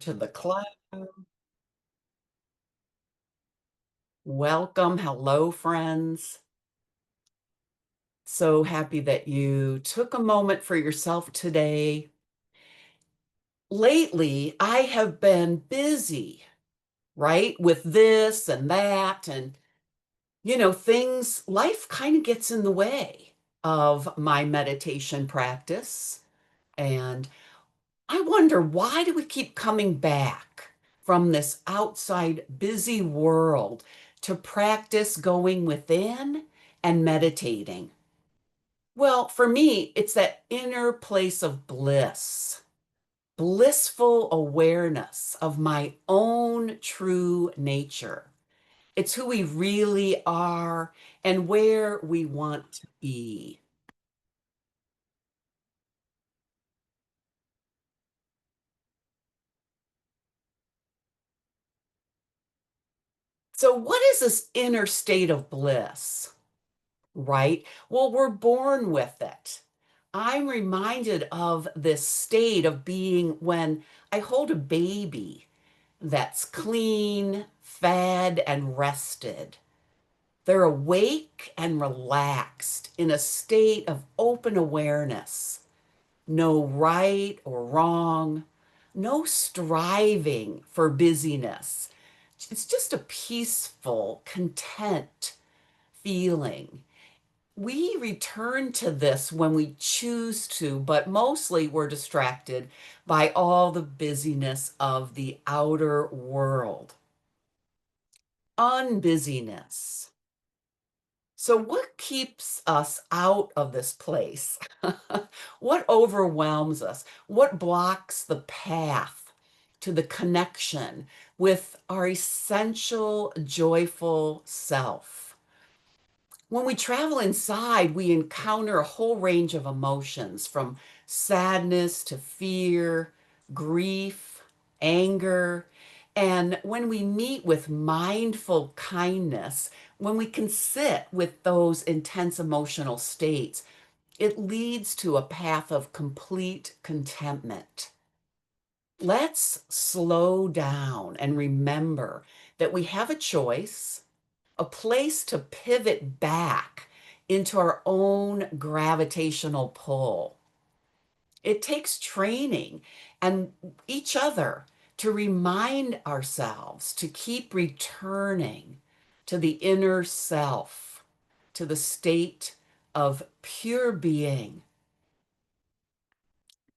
To the cloud. Welcome. Hello, friends. So happy that you took a moment for yourself today. Lately, I have been busy, right? With this and that. And, life kind of gets in the way of my meditation practice. And I wonder, why do we keep coming back from this outside busy world to practice going within and meditating? Well, for me, it's that inner place of bliss, blissful awareness of my own true nature. It's who we really are and where we want to be. So, what is this inner state of bliss? Right? Well, we're born with it. I'm reminded of this state of being when I hold a baby that's clean, fed, and rested. They're awake and relaxed in a state of open awareness. No right or wrong, no striving for busyness. It's just a peaceful, content feeling. We return to this when we choose to, but mostly we're distracted by all the busyness of the outer world. Unbusyness. So, what keeps us out of this place? What overwhelms us? What blocks the path to the connection with our essential, joyful self? When we travel inside, we encounter a whole range of emotions from sadness to fear, grief, anger. And when we meet with mindful kindness, when we can sit with those intense emotional states, it leads to a path of complete contentment. Let's slow down and remember that we have a choice, a place to pivot back into our own gravitational pull. It takes training and each other to remind ourselves to keep returning to the inner self, to the state of pure being.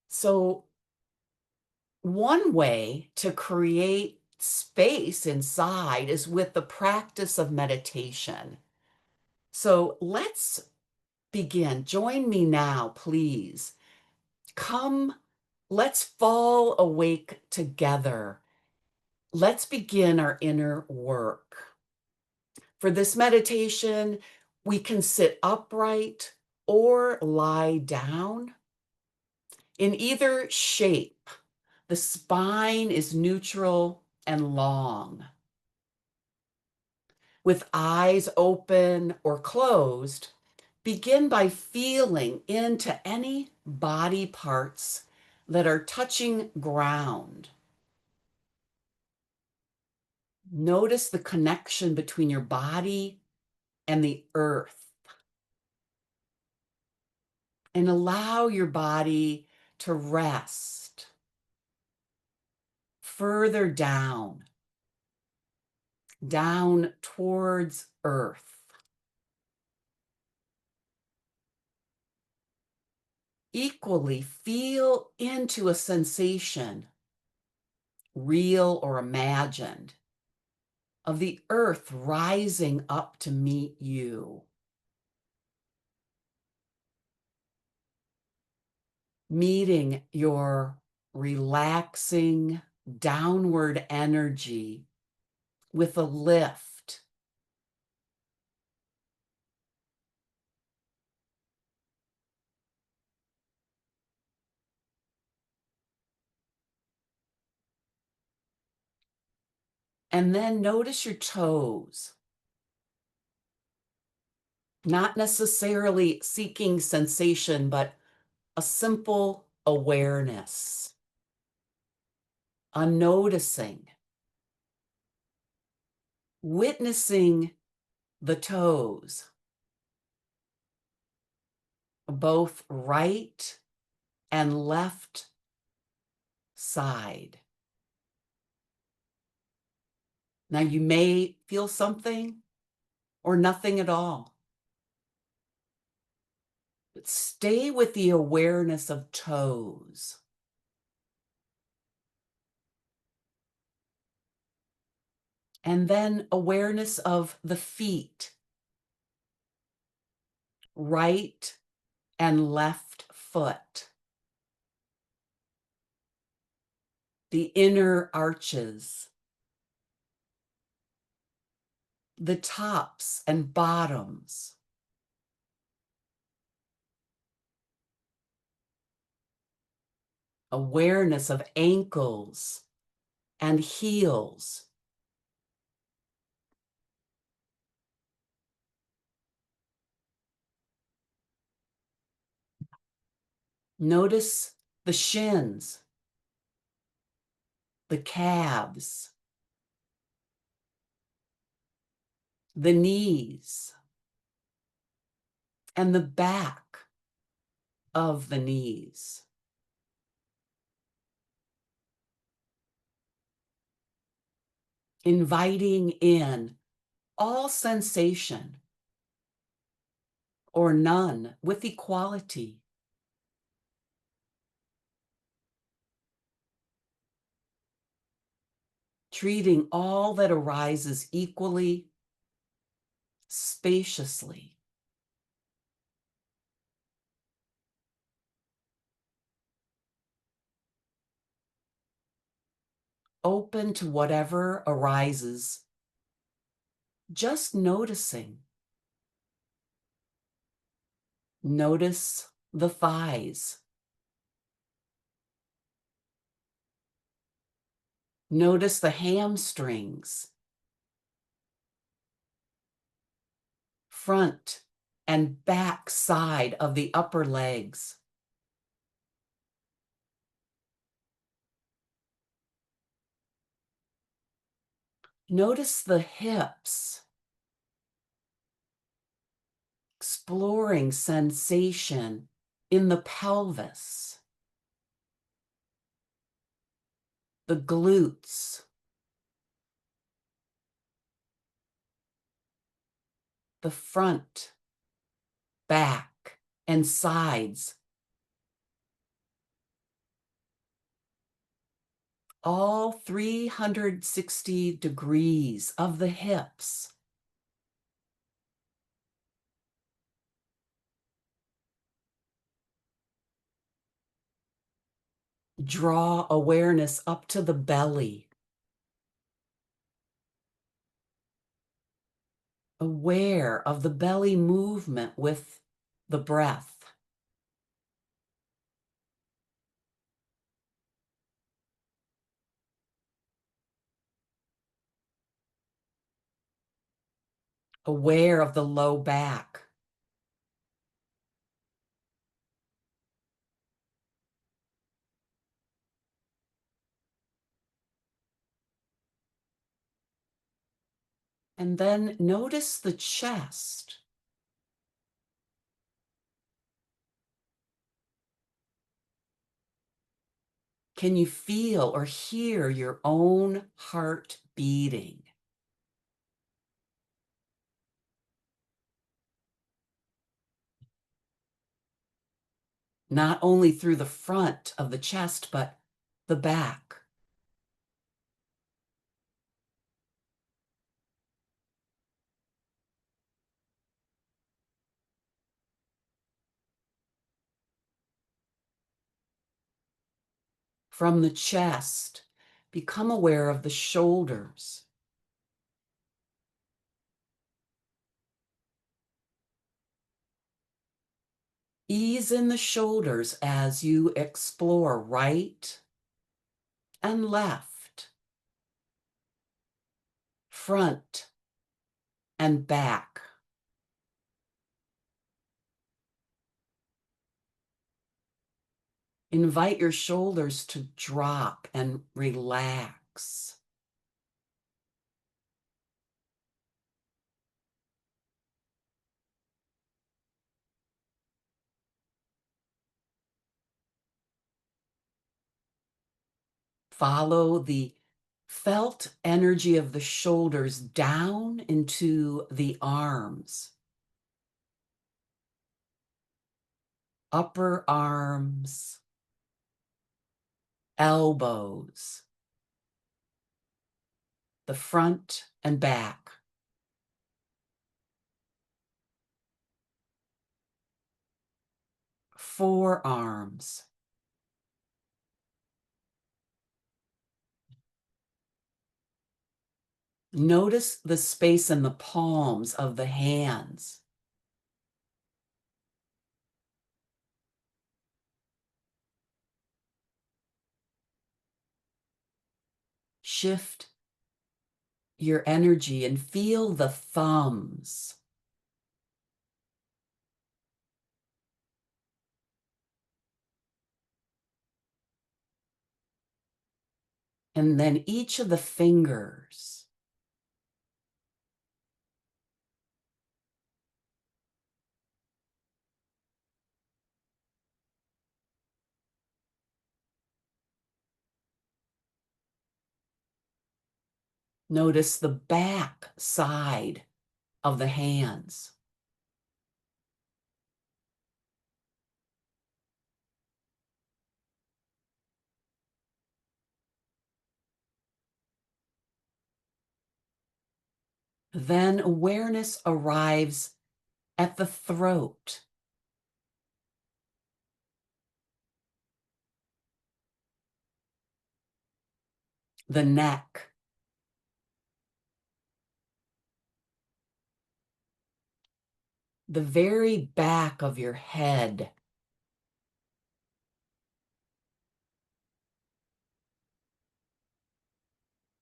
So, one way to create space inside is with the practice of meditation. So let's begin. Join me now, please. Come, let's fall awake together. Let's begin our inner work. For this meditation, we can sit upright or lie down. In either shape, the spine is neutral and long. With eyes open or closed, begin by feeling into any body parts that are touching ground. Notice the connection between your body and the earth, and allow your body to rest further down towards earth. Equally, feel into a sensation, real or imagined, of the earth rising up to meet you, meeting your relaxing downward energy with a lift. And then notice your toes, not necessarily seeking sensation, but a simple awareness, unnoticing, witnessing the toes, both right and left side. Now you may feel something or nothing at all, but stay with the awareness of toes. And then awareness of the feet, right and left foot, the inner arches, the tops and bottoms, awareness of ankles and heels. Notice the shins, the calves, the knees, and the back of the knees. Inviting in all sensation or none with equality. Treating all that arises equally, spaciously. Open to whatever arises, just noticing. Notice the thighs. Notice the hamstrings, front and back side of the upper legs. Notice the hips, exploring sensation in the pelvis, the glutes, the front, back, and sides. All 360 degrees of the hips. Draw awareness up to the belly. Aware of the belly movement with the breath. Aware of the low back. And then notice the chest. Can you feel or hear your own heart beating? Not only through the front of the chest, but the back. From the chest, become aware of the shoulders. Ease in the shoulders as you explore right and left, front and back. Invite your shoulders to drop and relax. Follow the felt energy of the shoulders down into the arms, upper arms, elbows, the front and back, forearms. Notice the space in the palms of the hands. Shift your energy and feel the thumbs. And then each of the fingers. Notice the back side of the hands. Then awareness arrives at the throat, the neck, the very back of your head,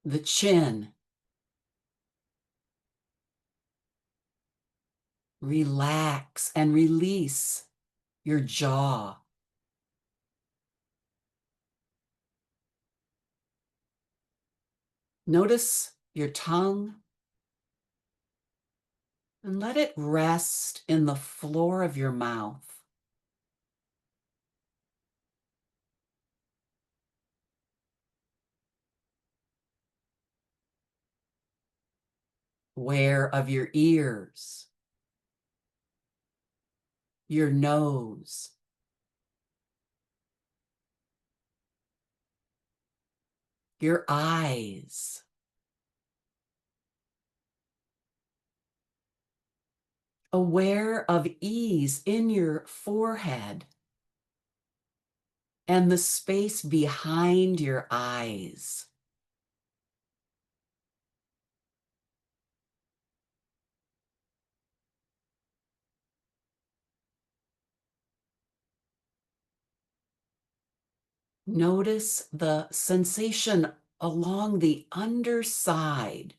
the chin. Relax and release your jaw. Notice your tongue and let it rest in the floor of your mouth. Aware of your ears, your nose, your eyes. Aware of ease in your forehead and the space behind your eyes. Notice the sensation along the underside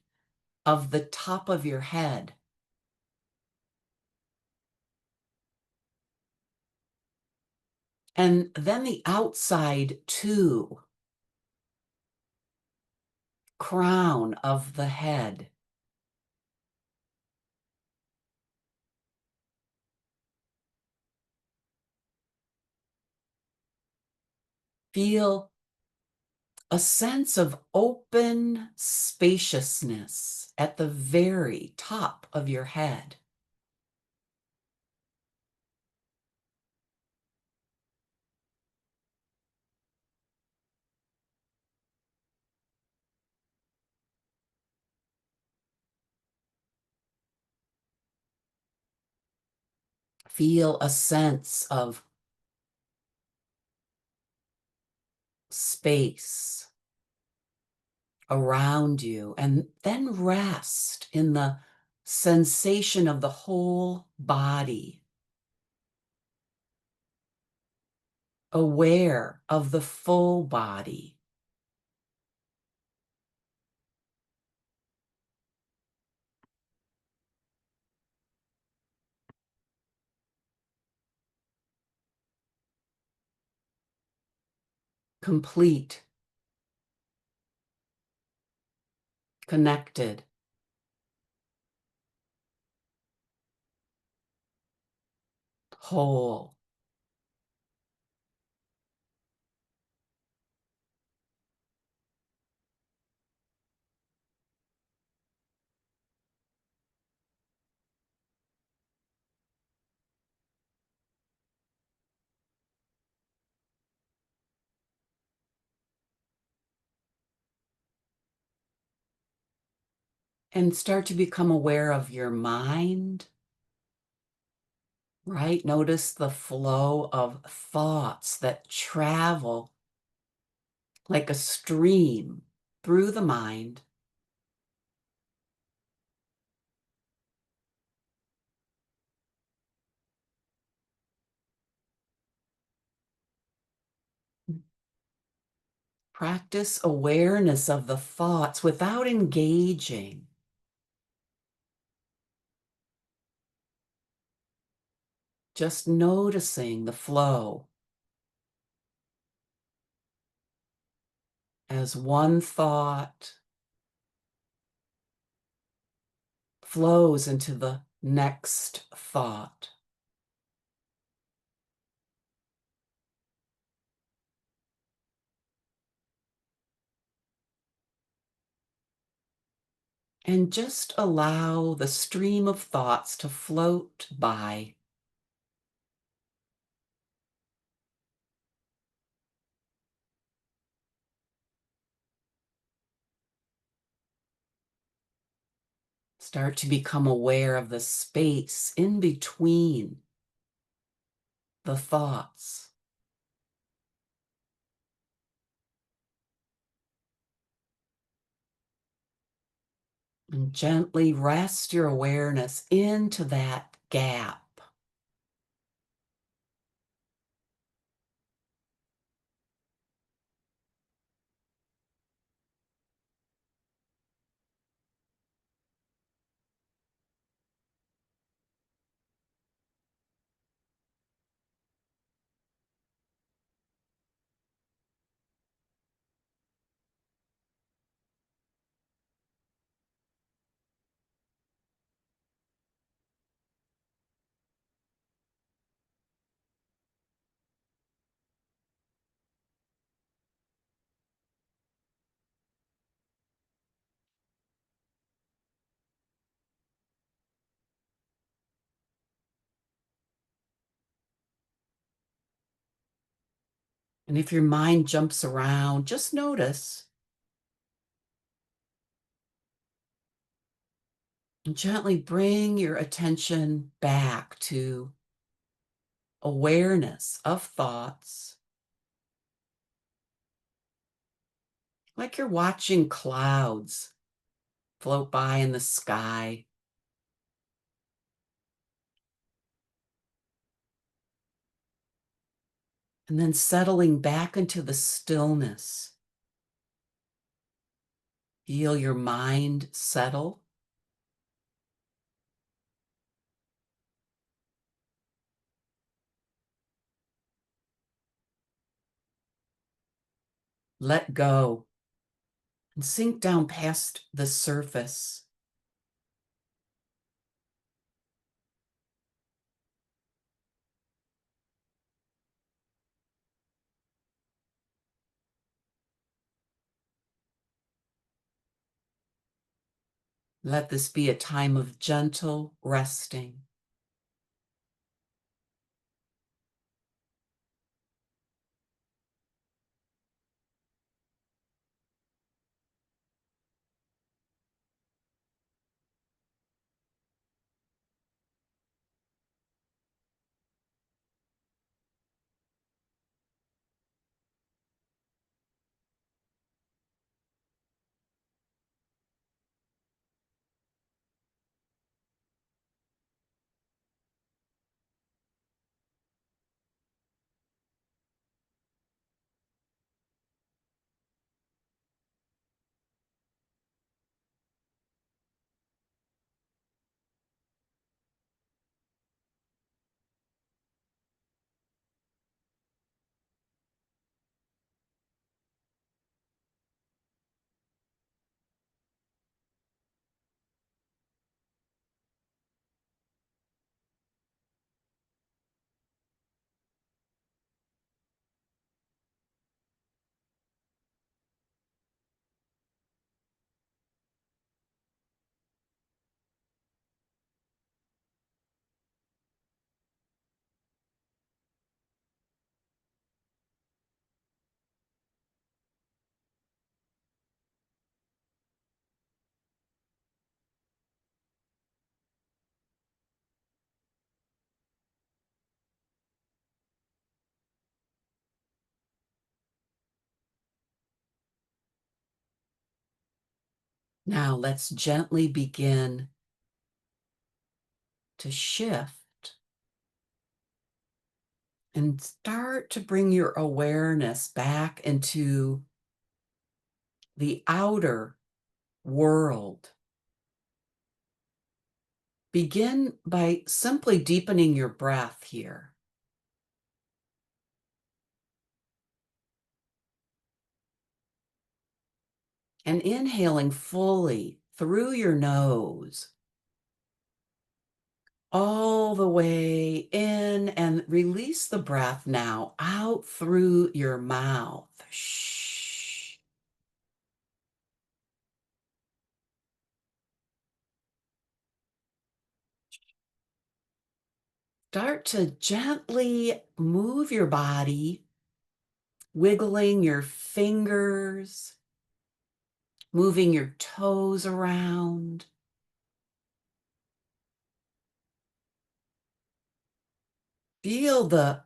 of the top of your head. And then the outside too, crown of the head. Feel a sense of open spaciousness at the very top of your head. Feel a sense of space around you, and then rest in the sensation of the whole body, aware of the full body. complete, connected, whole. And start to become aware of your mind, right? Notice the flow of thoughts that travel like a stream through the mind. Practice awareness of the thoughts without engaging. Just noticing the flow as one thought flows into the next thought. And just allow the stream of thoughts to float by. Start to become aware of the space in between the thoughts. And gently rest your awareness into that gap. And if your mind jumps around, just notice and gently bring your attention back to awareness of thoughts, like you're watching clouds float by in the sky. And then settling back into the stillness. Feel your mind settle. Let go and sink down past the surface. Let this be a time of gentle resting. Now let's gently begin to shift and start to bring your awareness back into the outer world. Begin by simply deepening your breath here and inhaling fully through your nose, all the way in, and release the breath now out through your mouth. Shh. Start to gently move your body, wiggling your fingers, moving your toes around. Feel the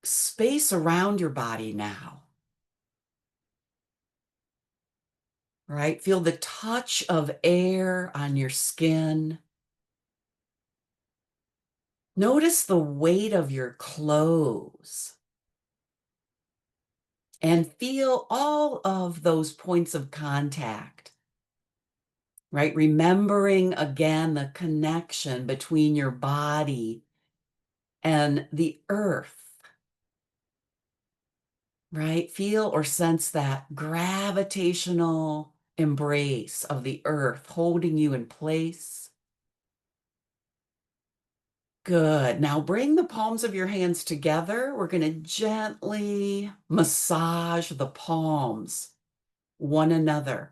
space around your body now, right? Feel the touch of air on your skin. Notice the weight of your clothes and feel all of those points of contact, right? Remembering again the connection between your body and the earth, right? Feel or sense that gravitational embrace of the earth holding you in place. Good. Now bring the palms of your hands together. We're going to gently massage the palms one another.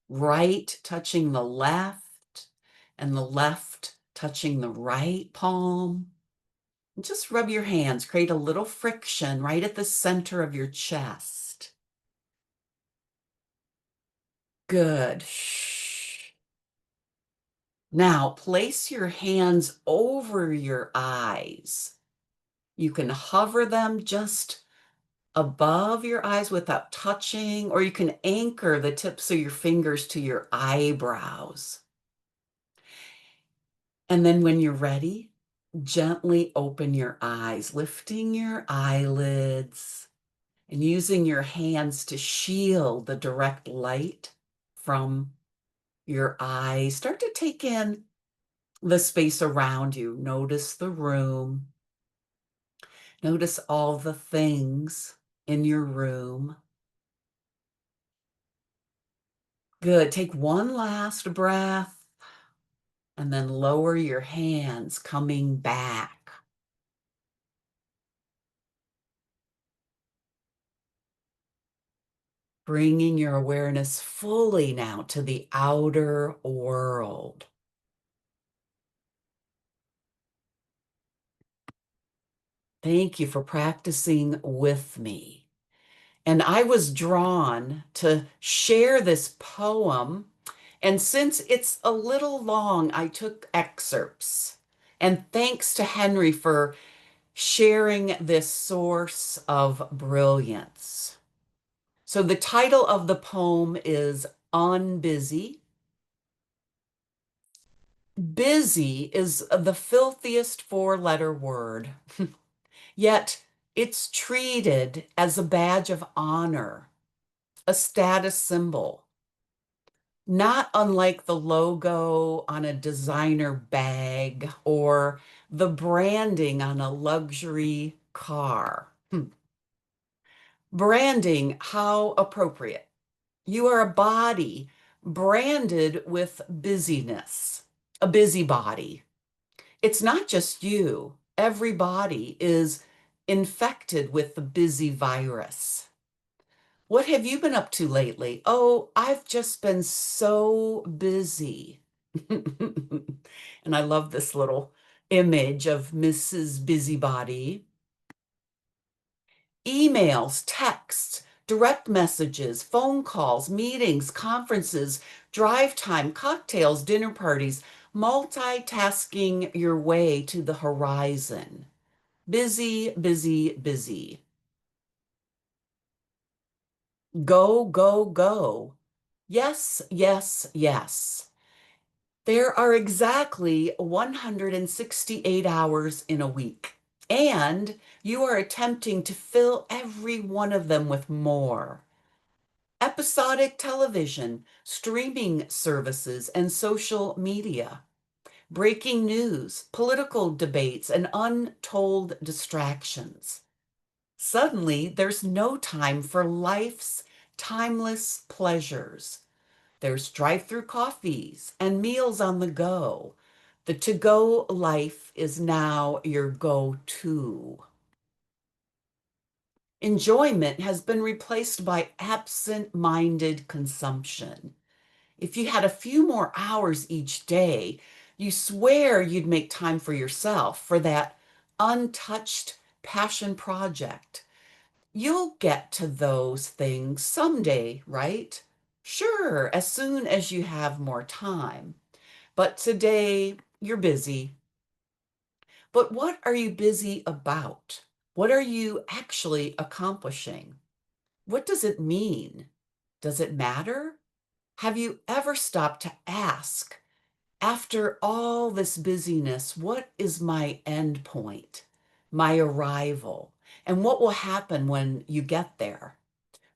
Right touching the left and the left touching the right palm. And just rub your hands, create a little friction right at the center of your chest. Good. Shh. Now place your hands over your eyes. You can hover them just above your eyes without touching, or you can anchor the tips of your fingers to your eyebrows. And then when you're ready, gently open your eyes, lifting your eyelids and using your hands to shield the direct light from your eyes. Start to take in the space around you. Notice the room. Notice all the things in your room. Good. Take one last breath and then lower your hands, coming back. Bringing your awareness fully now to the outer world. Thank you for practicing with me. And I was drawn to share this poem. And since it's a little long, I took excerpts. And thanks to Henry for sharing this source of brilliance. So the title of the poem is Unbusy. Busy is the filthiest four-letter word, yet it's treated as a badge of honor, a status symbol, not unlike the logo on a designer bag or the branding on a luxury car. Branding, how appropriate. You are a body branded with busyness, a busybody. It's not just you. Every body is infected with the busy virus. What have you been up to lately? Oh, I've just been so busy. And I love this little image of Mrs. Busybody. Emails, texts, direct messages, phone calls, meetings, conferences, drive time, cocktails, dinner parties, multitasking your way to the horizon. Busy, busy, busy. Go, go, go. Yes, yes, yes. There are exactly 168 hours in a week, and you are attempting to fill every one of them with more. Episodic television, streaming services, and social media, breaking news, political debates, and untold distractions. Suddenly, there's no time for life's timeless pleasures. There's drive-through coffees and meals on the go. The to-go life is now your go-to. Enjoyment has been replaced by absent-minded consumption. If you had a few more hours each day, you swear you'd make time for yourself, for that untouched passion project. You'll get to those things someday, right? Sure, as soon as you have more time. But today, you're busy. But what are you busy about? What are you actually accomplishing? What does it mean? Does it matter? Have you ever stopped to ask, after all this busyness, what is my end point, my arrival, and what will happen when you get there?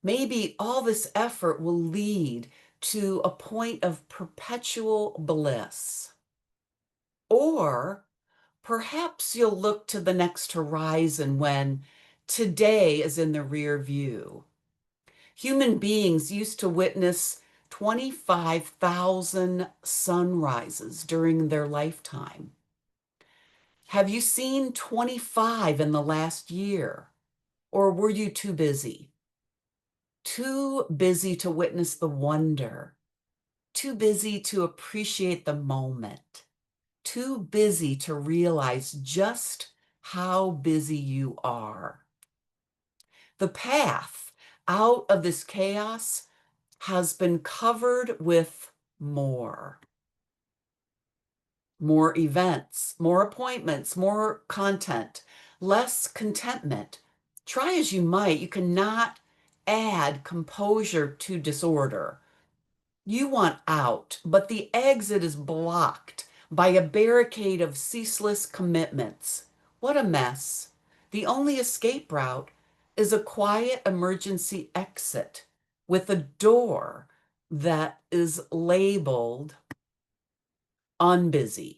Maybe all this effort will lead to a point of perpetual bliss. Or perhaps you'll look to the next horizon when today is in the rear view. Human beings used to witness 25,000 sunrises during their lifetime. Have you seen 25 in the last year? Or were you too busy? Too busy to witness the wonder, too busy to appreciate the moment, too busy to realize just how busy you are. The path out of this chaos has been covered with more. More events, more appointments, more content, less contentment. Try as you might, you cannot add composure to disorder. You want out, but the exit is blocked by a barricade of ceaseless commitments. What a mess. The only escape route is a quiet emergency exit with a door that is labeled Unbusy.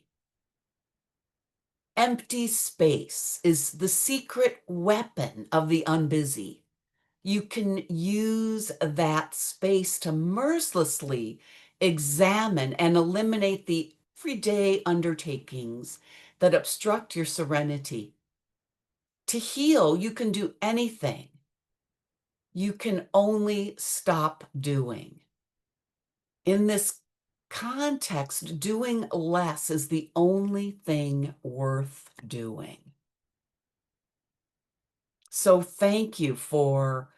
Empty space is the secret weapon of the unbusy. You can use that space to mercilessly examine and eliminate the everyday undertakings that obstruct your serenity. To heal, you can do anything. You can only stop doing. In this context, doing less is the only thing worth doing. So thank you for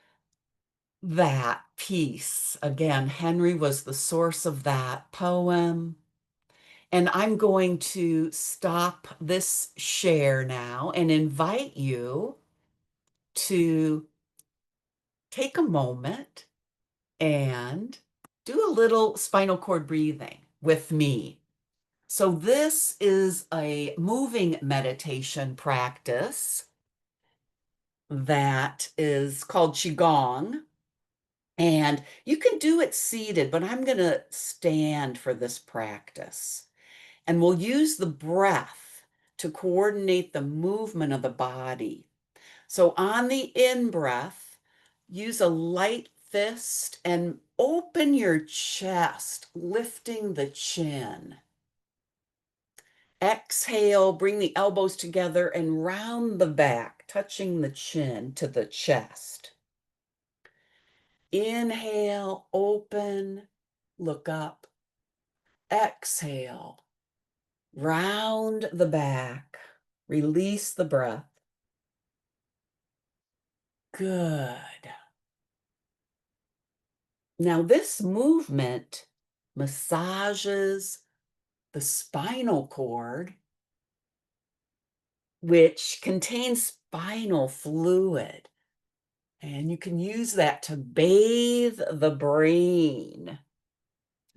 that piece. Again, Henry was the source of that poem. And I'm going to stop this share now and invite you to take a moment and do a little spinal cord breathing with me. So this is a moving meditation practice that is called Qigong. And you can do it seated, but I'm going to stand for this practice. And we'll use the breath to coordinate the movement of the body. So on the in-breath, use a light fist and open your chest, lifting the chin. Exhale, bring the elbows together and round the back, touching the chin to the chest. Inhale, open, look up. Exhale, round the back, release the breath. Good. Now, this movement massages the spinal cord, which contains spinal fluid. And you can use that to bathe the brain.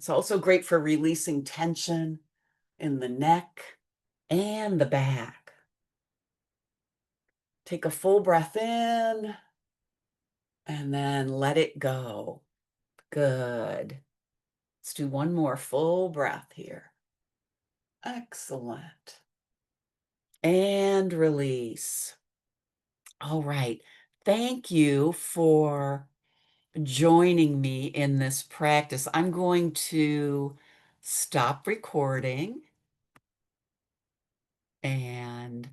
It's also great for releasing tension in the neck and the back. Take a full breath in and then let it go. Good. Let's do one more full breath here. Excellent. And release. All right. Thank you for joining me in this practice. I'm going to stop recording and